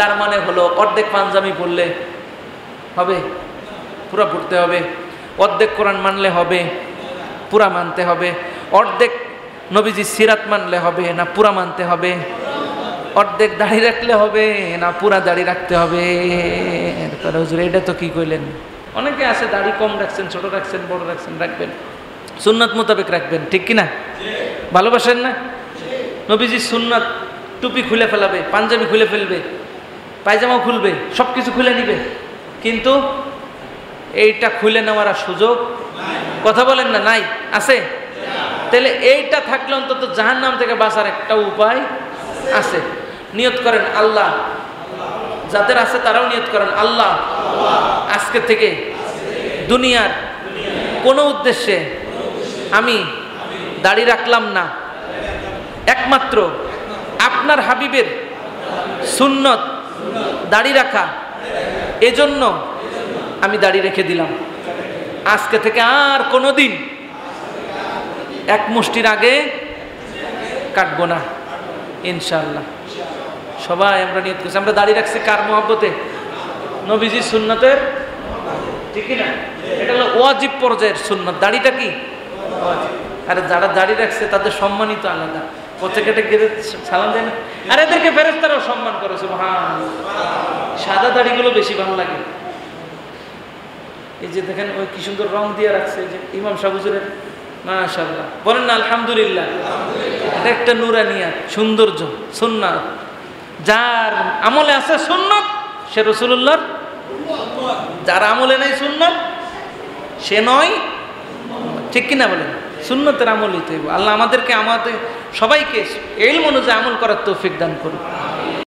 তার মানে হলো অর্ধেক পাঞ্জাবি পড়লে হবে, পুরা পড়তে হবে। অর্ধেক কোরআন মানলে হবে, পুরা মানতে হবে। অর্ধেক নবীজি সিরাত মানলে হবে না পুরা মানতে হবে? অর্ধেক দাড়ি রাখলে হবে না পুরা দাড়ি রাখতে হবে? হুজুর এটা তো কি কইলেন? অনেকে আছে দাড়ি কম রাখছেন, ছোট রাখছেন, বড় রাখছেন, রাখবেন সুন্নাত মোতাবেক রাখবেন, ঠিক কিনা? ভালোবাসেন না? নবীজি সুন্নাত, টুপি খুলে ফেলাবে, পাঞ্জাবি খুলে ফেলবে, পায়জামাও খুলবে, সব কিছু খুলে নিবে, কিন্তু এইটা খুলে নেওয়ার সুযোগ, কথা বলেন না, নাই? আছে? তাহলে এইটা থাকলে অন্তত জাহান্নাম থেকে বাঁচার একটা উপায় আছে। নিয়ত করেন আল্লাহ, যাদের আছে তারাও নিয়ত করেন আল্লাহ আজকে থেকে দুনিয়ার কোনো উদ্দেশ্যে আমি দাড়ি রাখলাম না, একমাত্র আপনার হাবিবের সুন্নত দাড়ি রাখা, এজন্য আমি দাড়ি রেখে দিলাম। আজকে থেকে আর কোনোদিন এক মুষ্টির আগে কাটবো না ইনশাআল্লাহ। সবাই আমরা নিয়ত করছি। আমরা দাড়ি রাখছি কার মহব্বতে? নবীজির সুন্নতের, ঠিক না? এটা হলো ওয়াজিব পর্যায়ের সুন্নত। দাড়িটা কি ওয়াজিব। আরে যারা দাড়ি রাখছে তাদের সম্মানিত আলাদা, পথে কেটে গেলে সালাম দেয় না? আর এদেরকে ফেরেশতারাও সম্মান করে, সুবহানাল্লাহ। সাদা দাড়িগুলো বেশি ভালো লাগে। এই যে দেখেন ওই কি সুন্দর রং দিয়ে রাখছে, যে ইমাম সাহেব হুজুরের, মাশাআল্লাহ, বলেন না আলহামদুলিল্লাহ। এটা একটা নুরানিয়াত, সৌন্দর্য, সুন্নাত। যার আমলে আছে সুন্নাত সে রাসূলুল্লাহর, যার আমলে নেই সুন্নাত সে নয়, ঠিক কিনা বলেন? সুন্নতের আমল হইতে হবে। আল্লাহ আমাদেরকে, আমাদের সবাইকে ইলম অনুযায়ী আমল করার তৌফিক দান করুন।